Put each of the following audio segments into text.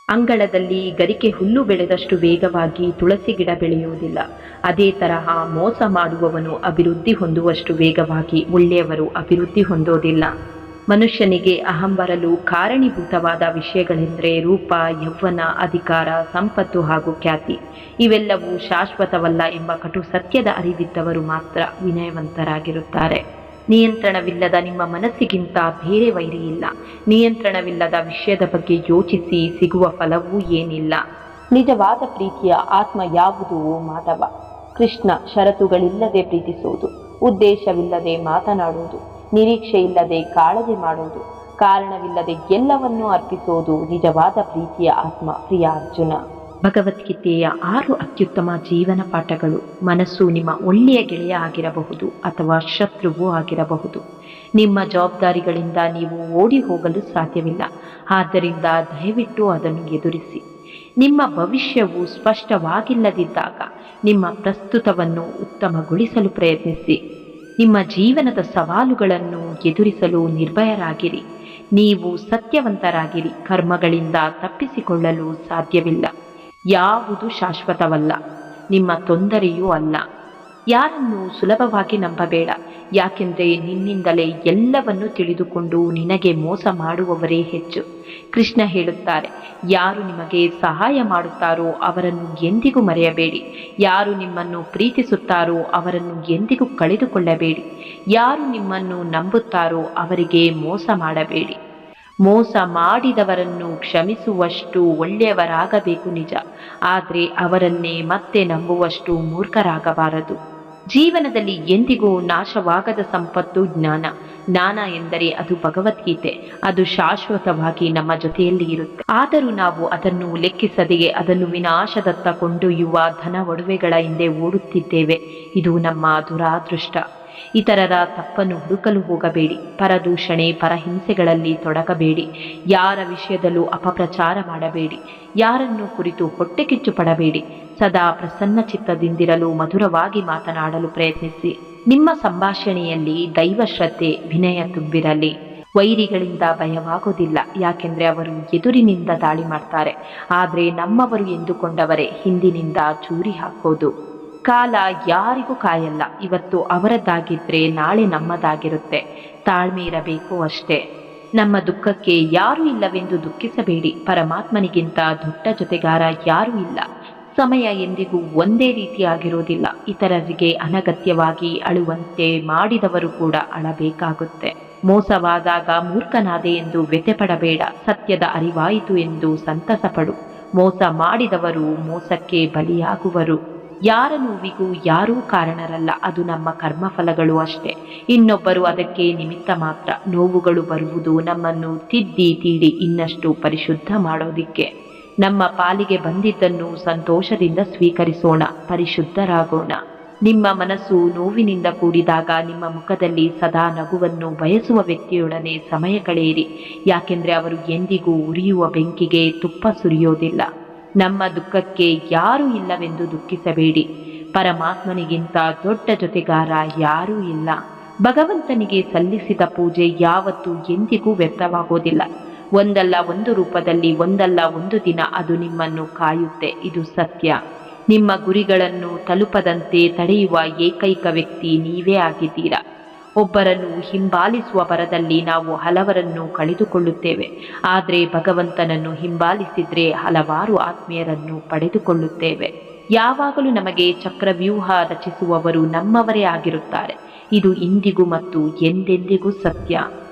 ಅಂಗಳದಲ್ಲಿ ಗರಿಕೆ ಹುಲ್ಲು ಬೆಳೆದಷ್ಟು ವೇಗವಾಗಿ ತುಳಸಿ ಗಿಡ ಬೆಳೆಯುವುದಿಲ್ಲ. ಅದೇ ತರಹ ಮೋಸ ಮಾಡುವವನು ಅಭಿವೃದ್ಧಿ ಹೊಂದುವಷ್ಟು ವೇಗವಾಗಿ ಒಳ್ಳೆಯವರು ಅಭಿವೃದ್ಧಿ ಹೊಂದೋದಿಲ್ಲ. ಮನುಷ್ಯನಿಗೆ ಅಹಂ ಬರಲು ಕಾರಣೀಭೂತವಾದ ವಿಷಯಗಳೆಂದರೆ ರೂಪ, ಯೌವನ, ಅಧಿಕಾರ, ಸಂಪತ್ತು ಹಾಗೂ ಖ್ಯಾತಿ. ಇವೆಲ್ಲವೂ ಶಾಶ್ವತವಲ್ಲ ಎಂಬ ಕಟು ಸತ್ಯದ ಅರಿವಿದ್ದವರು ಮಾತ್ರ ವಿನಯವಂತರಾಗಿರುತ್ತಾರೆ. ನಿಯಂತ್ರಣವಿಲ್ಲದ ನಿಮ್ಮ ಮನಸ್ಸಿಗಿಂತ ಬೇರೆ ವೈರಿ ಇಲ್ಲ. ನಿಯಂತ್ರಣವಿಲ್ಲದ ವಿಷಯದ ಬಗ್ಗೆ ಯೋಚಿಸಿ ಸಿಗುವ ಫಲವೂ ಏನಿಲ್ಲ. ನಿಜವಾದ ಪ್ರೀತಿಯ ಆತ್ಮ ಯಾವುದು ಮಾಧವ? ಕೃಷ್ಣ ಷರತ್ತುಗಳಿಲ್ಲದೆ ಪ್ರೀತಿಸುವುದು, ಉದ್ದೇಶವಿಲ್ಲದೆ ಮಾತನಾಡುವುದು, ನಿರೀಕ್ಷೆ ಇಲ್ಲದೆ ಕಾಳಜಿ ಮಾಡುವುದು, ಕಾರಣವಿಲ್ಲದೆ ಎಲ್ಲವನ್ನೂ ಅರ್ಪಿಸುವುದು ನಿಜವಾದ ಪ್ರೀತಿಯ ಆತ್ಮ. ಪ್ರಿಯ ಅರ್ಜುನ, ಭಗವದ್ಗೀತೆಯ 6 ಅತ್ಯುತ್ತಮ ಜೀವನ ಪಾಠಗಳು. ಮನಸ್ಸು ನಿಮ್ಮ ಒಳ್ಳೆಯ ಗೆಳೆಯ ಆಗಿರಬಹುದು ಅಥವಾ ಶತ್ರುವೂ ಆಗಿರಬಹುದು. ನಿಮ್ಮ ಜವಾಬ್ದಾರಿಗಳಿಂದ ನೀವು ಓಡಿ ಹೋಗಲು ಸಾಧ್ಯವಿಲ್ಲ. ಆದ್ದರಿಂದ ದಯವಿಟ್ಟು ಅದನ್ನು ಎದುರಿಸಿ. ನಿಮ್ಮ ಭವಿಷ್ಯವು ಸ್ಪಷ್ಟವಾಗಿಲ್ಲದಿದ್ದಾಗ ನಿಮ್ಮ ಪ್ರಸ್ತುತವನ್ನು ಉತ್ತಮಗೊಳಿಸಲು ಪ್ರಯತ್ನಿಸಿ. ನಿಮ್ಮ ಜೀವನದ ಸವಾಲುಗಳನ್ನು ಎದುರಿಸಲು ನಿರ್ಭಯರಾಗಿರಿ. ನೀವು ಸತ್ಯವಂತರಾಗಿರಿ. ಕರ್ಮಗಳಿಂದ ತಪ್ಪಿಸಿಕೊಳ್ಳಲು ಸಾಧ್ಯವಿಲ್ಲ. ಯಾವುದು ಶಾಶ್ವತವಲ್ಲ, ನಿಮ್ಮ ತೊಂದರೆಯೂ ಅಲ್ಲ. ಯಾರನ್ನು ಸುಲಭವಾಗಿ ನಂಬಬೇಡ, ಯಾಕೆಂದರೆ ನಿನ್ನಿಂದಲೇ ಎಲ್ಲವನ್ನೂ ತಿಳಿದುಕೊಂಡು ನಿನಗೆ ಮೋಸ ಮಾಡುವವರೇ ಹೆಚ್ಚು. ಕೃಷ್ಣ ಹೇಳುತ್ತಾರೆ, ಯಾರು ನಿಮಗೆ ಸಹಾಯ ಮಾಡುತ್ತಾರೋ ಅವರನ್ನು ಎಂದಿಗೂ ಮರೆಯಬೇಡಿ. ಯಾರು ನಿಮ್ಮನ್ನು ಪ್ರೀತಿಸುತ್ತಾರೋ ಅವರನ್ನು ಎಂದಿಗೂ ಕಳೆದುಕೊಳ್ಳಬೇಡಿ. ಯಾರು ನಿಮ್ಮನ್ನು ನಂಬುತ್ತಾರೋ ಅವರಿಗೆ ಮೋಸ ಮಾಡಬೇಡಿ. ಮೋಸ ಮಾಡಿದವರನ್ನು ಕ್ಷಮಿಸುವಷ್ಟು ಒಳ್ಳೆಯವರಾಗಬೇಕು ನಿಜ, ಆದರೆ ಅವರನ್ನೇ ಮತ್ತೆ ನಂಬುವಷ್ಟು ಮೂರ್ಖರಾಗಬಾರದು. ಜೀವನದಲ್ಲಿ ಎಂದಿಗೂ ನಾಶವಾಗದ ಸಂಪತ್ತು ಜ್ಞಾನ. ಜ್ಞಾನ ಎಂದರೆ ಅದು ಭಗವದ್ಗೀತೆ. ಅದು ಶಾಶ್ವತವಾಗಿ ನಮ್ಮ ಜೊತೆಯಲ್ಲಿ ಇರುತ್ತೆ. ಆದರೂ ನಾವು ಅದನ್ನು ಲೆಕ್ಕಿಸದೆಯೇ ಅದನ್ನು ವಿನಾಶದತ್ತ ಕೊಂಡೊಯ್ಯುವ ಧನ ಒಡವೆಗಳ ಹಿಂದೆ ಓಡುತ್ತಿದ್ದೇವೆ. ಇದು ನಮ್ಮ ದುರಾದೃಷ್ಟ. ಇತರರ ತಪ್ಪನ್ನು ಹುಡುಕಲು ಹೋಗಬೇಡಿ. ಪರದೂಷಣೆ, ಪರಹಿಂಸೆಗಳಲ್ಲಿ ತೊಡಗಬೇಡಿ. ಯಾರ ವಿಷಯದಲ್ಲೂ ಅಪಪ್ರಚಾರ ಮಾಡಬೇಡಿ. ಯಾರನ್ನು ಕುರಿತು ಹೊಟ್ಟೆಕಿಚ್ಚು ಪಡಬೇಡಿ. ಸದಾ ಪ್ರಸನ್ನ ಚಿತ್ತದಿಂದಿರಲು ಮಧುರವಾಗಿ ಮಾತನಾಡಲು ಪ್ರಯತ್ನಿಸಿ. ನಿಮ್ಮ ಸಂಭಾಷಣೆಯಲ್ಲಿ ದೈವ ಶ್ರದ್ಧೆ, ವಿನಯ ತುಂಬಿರಲಿ. ವೈರಿಗಳಿಂದ ಭಯವಾಗುವುದಿಲ್ಲ, ಯಾಕೆಂದರೆ ಅವರು ಎದುರಿನಿಂದ ದಾಳಿ ಮಾಡ್ತಾರೆ. ಆದರೆ ನಮ್ಮವರು ಎಂದುಕೊಂಡವರೇ ಹಿಂದಿನಿಂದ ಚೂರಿ ಹಾಕೋದು. ಕಾಲ ಯಾರಿಗೂ ಕಾಯಲ್ಲ. ಇವತ್ತು ಅವರದ್ದಾಗಿದ್ರೆ ನಾಳೆ ನಮ್ಮದಾಗಿರುತ್ತೆ. ತಾಳ್ಮೆ ಇರಬೇಕು ಅಷ್ಟೇ. ನಮ್ಮ ದುಃಖಕ್ಕೆ ಯಾರೂ ಇಲ್ಲವೆಂದು ದುಃಖಿಸಬೇಡಿ. ಪರಮಾತ್ಮನಿಗಿಂತ ದೊಡ್ಡ ಜೊತೆಗಾರ ಯಾರೂ ಇಲ್ಲ. ಸಮಯ ಎಂದಿಗೂ ಒಂದೇ ರೀತಿಯಾಗಿರೋದಿಲ್ಲ. ಇತರರಿಗೆ ಅನಗತ್ಯವಾಗಿ ಅಳುವಂತೆ ಮಾಡಿದವರು ಕೂಡ ಅಳಬೇಕಾಗುತ್ತೆ. ಮೋಸವಾದಾಗ ಮೂರ್ಖನಾದೆ ಎಂದು ವ್ಯಥೆಪಡಬೇಡ. ಸತ್ಯದ ಅರಿವಾಯಿತು ಎಂದು ಸಂತಸಪಡು. ಮೋಸ ಮಾಡಿದವರು ಮೋಸಕ್ಕೆ ಬಲಿಯಾಗುವರು. ಯಾರ ನೋವಿಗೂ ಯಾರೂ ಕಾರಣರಲ್ಲ. ಅದು ನಮ್ಮ ಕರ್ಮಫಲಗಳು ಅಷ್ಟೇ. ಇನ್ನೊಬ್ಬರು ಅದಕ್ಕೆ ನಿಮಿತ್ತ ಮಾತ್ರ. ನೋವುಗಳು ಬರುವುದು ನಮ್ಮನ್ನು ತಿದ್ದಿ ತೀಡಿ ಇನ್ನಷ್ಟು ಪರಿಶುದ್ಧ ಮಾಡೋದಿಕ್ಕೆ. ನಮ್ಮ ಪಾಲಿಗೆ ಬಂದಿದ್ದನ್ನು ಸಂತೋಷದಿಂದ ಸ್ವೀಕರಿಸೋಣ, ಪರಿಶುದ್ಧರಾಗೋಣ. ನಿಮ್ಮ ಮನಸ್ಸು ನೋವಿನಿಂದ ಕೂಡಿದಾಗ ನಿಮ್ಮ ಮುಖದಲ್ಲಿ ಸದಾ ನಗುವನ್ನು ಬಯಸುವ ವ್ಯಕ್ತಿಯೊಡನೆ ಸಮಯ ಕಳೆಯಿರಿ. ಯಾಕೆಂದರೆ ಅವರು ಎಂದಿಗೂ ಉರಿಯುವ ಬೆಂಕಿಗೆ ತುಪ್ಪ ಸುರಿಯೋದಿಲ್ಲ. ನಮ್ಮ ದುಃಖಕ್ಕೆ ಯಾರೂ ಇಲ್ಲವೆಂದು ದುಃಖಿಸಬೇಡಿ. ಪರಮಾತ್ಮನಿಗಿಂತ ದೊಡ್ಡ ಜೊತೆಗಾರ ಯಾರೂ ಇಲ್ಲ. ಭಗವಂತನಿಗೆ ಸಲ್ಲಿಸಿದ ಪೂಜೆ ಯಾವತ್ತೂ ಎಂದಿಗೂ ವ್ಯರ್ಥವಾಗೋದಿಲ್ಲ. ಒಂದಲ್ಲ ಒಂದು ರೂಪದಲ್ಲಿ ಒಂದಲ್ಲ ಒಂದು ದಿನ ಅದು ನಿಮ್ಮನ್ನು ಕಾಯುತ್ತೆ. ಇದು ಸತ್ಯ. ನಿಮ್ಮ ಗುರಿಗಳನ್ನು ತಲುಪದಂತೆ ತಡೆಯುವ ಏಕೈಕ ವ್ಯಕ್ತಿ ನೀವೇ ಆಗಿದ್ದೀರಾ. ಒಬ್ಬರನ್ನು ಹಿಂಬಾಲಿಸುವ ಭರದಲ್ಲಿ ನಾವು ಹಲವರನ್ನು ಕಳೆದುಕೊಳ್ಳುತ್ತೇವೆ. ಆದರೆ ಭಗವಂತನನ್ನು ಹಿಂಬಾಲಿಸಿದ್ರೆ ಹಲವಾರು ಆತ್ಮೀಯರನ್ನು ಪಡೆದುಕೊಳ್ಳುತ್ತೇವೆ. ಯಾವಾಗಲೂ ನಮಗೆ ಚಕ್ರವ್ಯೂಹ ರಚಿಸುವವರು ನಮ್ಮವರೇ ಆಗಿರುತ್ತಾರೆ. ಇದು ಇಂದಿಗೂ ಮತ್ತು ಎಂದೆಂದಿಗೂ ಸತ್ಯ.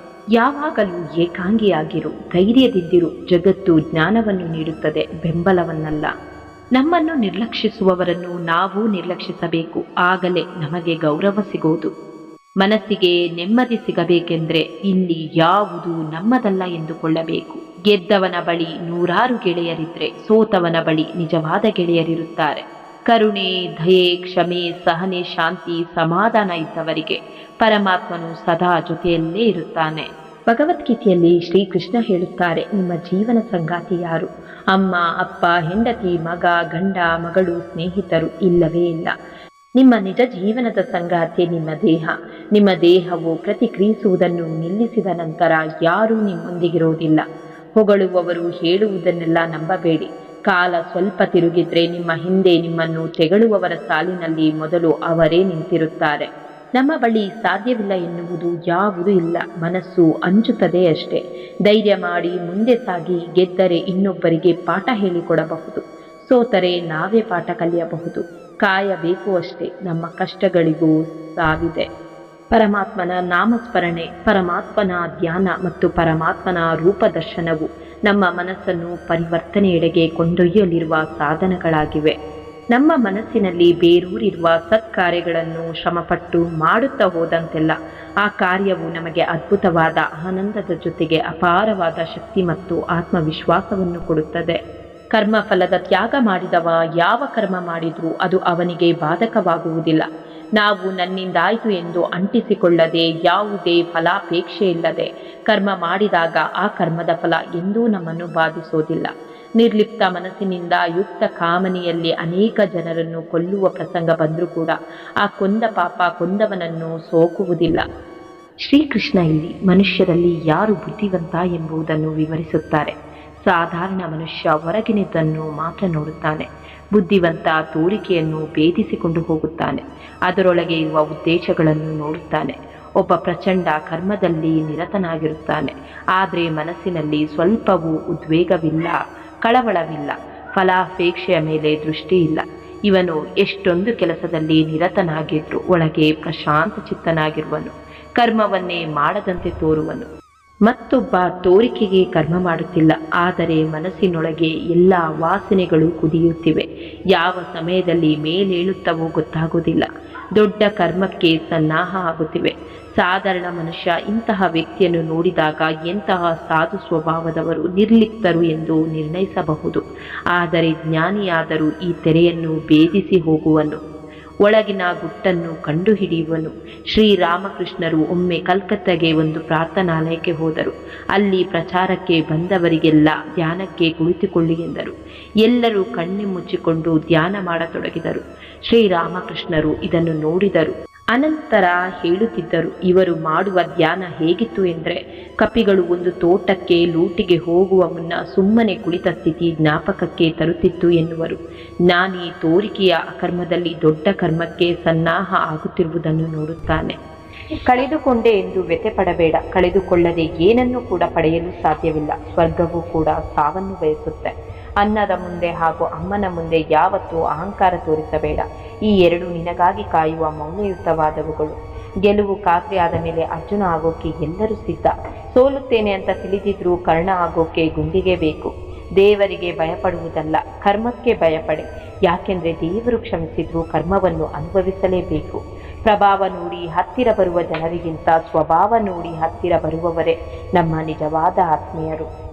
ಯಾವಾಗಲೂ ಏಕಾಂಗಿಯಾಗಿರು, ಧೈರ್ಯದಿಂದಿರು. ಜಗತ್ತು ಜ್ಞಾನವನ್ನು ನೀಡುತ್ತದೆ, ಬೆಂಬಲವನ್ನಲ್ಲ. ನಮ್ಮನ್ನು ನಿರ್ಲಕ್ಷಿಸುವವರನ್ನು ನಾವು ನಿರ್ಲಕ್ಷಿಸಬೇಕು. ಆಗಲೇ ನಮಗೆ ಗೌರವ ಸಿಗೋದು. ಮನಸ್ಸಿಗೆ ನೆಮ್ಮದಿ ಸಿಗಬೇಕೆಂದರೆ ಇಲ್ಲಿ ಯಾವುದು ನಮ್ಮದಲ್ಲ ಎಂದುಕೊಳ್ಳಬೇಕು. ಗೆದ್ದವನ ಬಳಿ 100 ಗೆಳೆಯರಿದ್ರೆ ಸೋತವನ ಬಳಿ ನಿಜವಾದ ಗೆಳೆಯರಿರುತ್ತಾರೆ. ಕರುಣೆ, ದಯೆ, ಕ್ಷಮೆ, ಸಹನೆ, ಶಾಂತಿ, ಸಮಾಧಾನ ಇದ್ದವರಿಗೆ ಪರಮಾತ್ಮನು ಸದಾ ಜೊತೆಯಲ್ಲೇ ಇರುತ್ತಾನೆ. ಭಗವದ್ಗೀತೆಯಲ್ಲಿ ಶ್ರೀಕೃಷ್ಣ ಹೇಳುತ್ತಾರೆ, ನಿಮ್ಮ ಜೀವನ ಸಂಗಾತಿ ಯಾರು? ಅಮ್ಮ, ಅಪ್ಪ, ಹೆಂಡತಿ, ಮಗ, ಗಂಡ, ಮಗಳು, ಸ್ನೇಹಿತರು ಇಲ್ಲವೇ ಇಲ್ಲ. ನಿಮ್ಮ ನಿಜ ಜೀವನದ ಸಂಗಾತಿ ನಿಮ್ಮ ದೇಹ. ನಿಮ್ಮ ದೇಹವು ಪ್ರತಿಕ್ರಿಯಿಸುವುದನ್ನು ನಿಲ್ಲಿಸಿದ ನಂತರ ಯಾರೂ ನಿಮ್ಮೊಂದಿಗಿರೋದಿಲ್ಲ. ಹೊಗಳುವವರು ಹೇಳುವುದನ್ನೆಲ್ಲ ನಂಬಬೇಡಿ. ಕಾಲ ಸ್ವಲ್ಪ ತಿರುಗಿದ್ರೆ ನಿಮ್ಮ ಹಿಂದೆ ನಿಮ್ಮನ್ನು ತೆಗಳುವವರ ಸಾಲಿನಲ್ಲಿ ಮೊದಲು ಅವರೇ ನಿಂತಿರುತ್ತಾರೆ. ನಮ್ಮ ಬಳಿ ಸಾಧ್ಯವಿಲ್ಲ ಎನ್ನುವುದು ಯಾವುದೂ ಇಲ್ಲ. ಮನಸ್ಸು ಅಂಜುತ್ತದೆ ಅಷ್ಟೇ. ಧೈರ್ಯ ಮಾಡಿ ಮುಂದೆ ಸಾಗಿ. ಗೆದ್ದರೆ ಇನ್ನೊಬ್ಬರಿಗೆ ಪಾಠ ಹೇಳಿಕೊಡಬಹುದು, ಸೋತರೆ ನಾವೇ ಪಾಠ ಕಲಿಯಬಹುದು. ಕಾಯಬೇಕು ಅಷ್ಟೇ. ನಮ್ಮ ಕಷ್ಟಗಳಿಗೂ ಸಾವಿದೆ. ಪರಮಾತ್ಮನ ನಾಮಸ್ಮರಣೆ, ಪರಮಾತ್ಮನ ಧ್ಯಾನ ಮತ್ತು ಪರಮಾತ್ಮನ ರೂಪದರ್ಶನವು ನಮ್ಮ ಮನಸ್ಸನ್ನು ಪರಿವರ್ತನೆಯೆಡೆಗೆ ಕೊಂಡೊಯ್ಯಲಿರುವ ಸಾಧನಗಳಾಗಿವೆ. ನಮ್ಮ ಮನಸ್ಸಿನಲ್ಲಿ ಬೇರೂರಿರುವ ಸತ್ಕಾರ್ಯಗಳನ್ನು ಶ್ರಮಪಟ್ಟು ಮಾಡುತ್ತಾ ಹೋದಂತೆಲ್ಲ ಆ ಕಾರ್ಯವು ನಮಗೆ ಅದ್ಭುತವಾದ ಆನಂದದ ಜೊತೆಗೆ ಅಪಾರವಾದ ಶಕ್ತಿ ಮತ್ತು ಆತ್ಮವಿಶ್ವಾಸವನ್ನು ಕೊಡುತ್ತದೆ. ಕರ್ಮಫಲದ ತ್ಯಾಗ ಮಾಡಿದವ ಯಾವ ಕರ್ಮ ಮಾಡಿದರೂ ಅದು ಅವನಿಗೆ ಬಾಧಕವಾಗುವುದಿಲ್ಲ. ನಾವು ನನ್ನಿಂದಾಯಿತು ಎಂದು ಅಂಟಿಸಿಕೊಳ್ಳದೆ, ಯಾವುದೇ ಫಲಾಪೇಕ್ಷೆ ಇಲ್ಲದೆ ಕರ್ಮ ಮಾಡಿದಾಗ ಆ ಕರ್ಮದ ಫಲ ಎಂದೂ ನಮ್ಮನ್ನು ಬಾಧಿಸೋದಿಲ್ಲ. ನಿರ್ಲಿಪ್ತ ಮನಸ್ಸಿನಿಂದ ಯುಕ್ತ ಕಾಮನೆಯಲ್ಲಿ ಅನೇಕ ಜನರನ್ನು ಕೊಲ್ಲುವ ಪ್ರಸಂಗ ಬಂದರೂ ಕೂಡ ಆ ಕೊಂದ ಪಾಪ ಕೊಂದವನನ್ನು ಸೋಕುವುದಿಲ್ಲ. ಶ್ರೀಕೃಷ್ಣ ಇಲ್ಲಿ ಮನುಷ್ಯರಲ್ಲಿ ಯಾರು ಬುದ್ಧಿವಂತ ಎಂಬುದನ್ನು ವಿವರಿಸುತ್ತಾರೆ. ಸಾಧಾರಣ ಮನುಷ್ಯ ಹೊರಗಿನದನ್ನು ಮಾತ್ರ ನೋಡುತ್ತಾನೆ. ಬುದ್ಧಿವಂತ ತೋರಿಕೆಯನ್ನು ಭೇದಿಸಿಕೊಂಡು ಹೋಗುತ್ತಾನೆ. ಅದರೊಳಗೆ ಇರುವ ಉದ್ದೇಶಗಳನ್ನು ನೋಡುತ್ತಾನೆ. ಒಬ್ಬ ಪ್ರಚಂಡ ಕರ್ಮದಲ್ಲಿ ನಿರತನಾಗಿರುತ್ತಾನೆ. ಆದರೆ ಮನಸ್ಸಿನಲ್ಲಿ ಸ್ವಲ್ಪವೂ ಉದ್ವೇಗವಿಲ್ಲ, ಕಳವಳವಿಲ್ಲ, ಫಲಾಪೇಕ್ಷೆಯ ಮೇಲೆ ದೃಷ್ಟಿ ಇಲ್ಲ. ಇವನು ಎಷ್ಟೊಂದು ಕೆಲಸದಲ್ಲಿ ನಿರತನಾಗಿದ್ರೂ ಒಳಗೆ ಪ್ರಶಾಂತ ಚಿತ್ತನಾಗಿರುವನು. ಕರ್ಮವನ್ನೇ ಮಾಡದಂತೆ ತೋರುವನು. ಮತ್ತೊಬ್ಬ ತೋರಿಕೆಗೆ ಕರ್ಮ ಮಾಡುತ್ತಿಲ್ಲ, ಆದರೆ ಮನಸ್ಸಿನೊಳಗೆ ಎಲ್ಲ ವಾಸನೆಗಳು ಕುದಿಯುತ್ತಿವೆ. ಯಾವ ಸಮಯದಲ್ಲಿ ಮೇಲೇಳುತ್ತವೋ ಗೊತ್ತಾಗುವುದಿಲ್ಲ. ದೊಡ್ಡ ಕರ್ಮಕ್ಕೆ ಸನ್ನಾಹ ಆಗುತ್ತಿವೆ. ಸಾಧಾರಣ ಮನುಷ್ಯ ಇಂತಹ ವ್ಯಕ್ತಿಯನ್ನು ನೋಡಿದಾಗ ಎಂತಹ ಸಾಧು ಸ್ವಭಾವದವರು, ನಿರ್ಲಿಪ್ತರು ಎಂದು ನಿರ್ಣಯಿಸಬಹುದು. ಆದರೆ ಜ್ಞಾನಿಯಾದರೂ ಈ ತೆರೆಯನ್ನು ಭೇದಿಸಿ ಹೋಗುವನು. ಒಳಗಿನ ಗುಟ್ಟನ್ನು ಕಂಡುಹಿಡಿಯುವನು. ಶ್ರೀರಾಮಕೃಷ್ಣರು ಒಮ್ಮೆ ಕಲ್ಕತ್ತಾಗೆ ಒಂದು ಪ್ರಾರ್ಥನಾಲಯಕ್ಕೆ ಹೋದರು. ಅಲ್ಲಿ ಪ್ರಚಾರಕ್ಕೆ ಬಂದವರಿಗೆಲ್ಲ ಧ್ಯಾನಕ್ಕೆ ಕುಳಿತುಕೊಳ್ಳಿ ಎಂದರು. ಎಲ್ಲರೂ ಕಣ್ಣು ಮುಚ್ಚಿಕೊಂಡು ಧ್ಯಾನ ಮಾಡತೊಡಗಿದರು. ಶ್ರೀರಾಮಕೃಷ್ಣರು ಇದನ್ನು ನೋಡಿದರು. ಅನಂತರ ಹೇಳುತ್ತಿದ್ದರು, ಇವರು ಮಾಡುವ ಧ್ಯಾನ ಹೇಗಿತ್ತು ಎಂದರೆ, ಕಪಿಗಳು ಒಂದು ತೋಟಕ್ಕೆ ಲೂಟಿಗೆ ಹೋಗುವ ಮುನ್ನ ಸುಮ್ಮನೆ ಕುಳಿತ ಸ್ಥಿತಿ ಜ್ಞಾಪಕಕ್ಕೆ ತರುತ್ತಿತ್ತು ಎನ್ನುವರು. ಜ್ಞಾನಿ ತೋರಿಕೆಯ ಅಕರ್ಮದಲ್ಲಿ ದೊಡ್ಡ ಕರ್ಮಕ್ಕೆ ಸನ್ನಾಹ ಆಗುತ್ತಿರುವುದನ್ನು ನೋಡುತ್ತಾನೆ. ಕಳೆದುಕೊಂಡೆ ಎಂದು ವ್ಯಥೆ ಪಡಬೇಡ. ಕಳೆದುಕೊಳ್ಳದೆ ಏನನ್ನೂ ಕೂಡ ಪಡೆಯಲು ಸಾಧ್ಯವಿಲ್ಲ. ಸ್ವರ್ಗವೂ ಕೂಡ ಸಾವನ್ನು ಬಯಸುತ್ತೆ. ಅನ್ನದ ಮುಂದೆ ಹಾಗೂ ಅಮ್ಮನ ಮುಂದೆ ಯಾವತ್ತೂ ಅಹಂಕಾರ ತೋರಿಸಬೇಡ. ಈ ಎರಡು ನಿನಗಾಗಿ ಕಾಯುವ ಮೌಲ್ಯಯುತವಾದವುಗಳು. ಗೆಲುವು ಖಾತ್ರಿ ಆದ ಮೇಲೆ ಅರ್ಜುನ ಆಗೋಕೆ ಎಲ್ಲರೂ ಸಿದ್ಧ. ಸೋಲುತ್ತೇನೆ ಅಂತ ತಿಳಿದಿದ್ರೂ ಕರ್ಣ ಆಗೋಕೆ ಗುಂಡಿಗೆ ಬೇಕು. ದೇವರಿಗೆ ಭಯಪಡುವುದಲ್ಲ, ಕರ್ಮಕ್ಕೆ ಭಯಪಡೆ. ಯಾಕೆಂದರೆ ದೇವರು ಕ್ಷಮಿಸಿದ್ರೂ ಕರ್ಮವನ್ನು ಅನುಭವಿಸಲೇಬೇಕು. ಪ್ರಭಾವ ನೋಡಿ ಹತ್ತಿರ ಬರುವ ಜನರಿಗಿಂತ ಸ್ವಭಾವ ನೋಡಿ ಹತ್ತಿರ ಬರುವವರೇ ನಮ್ಮ ನಿಜವಾದ ಆತ್ಮೀಯರು.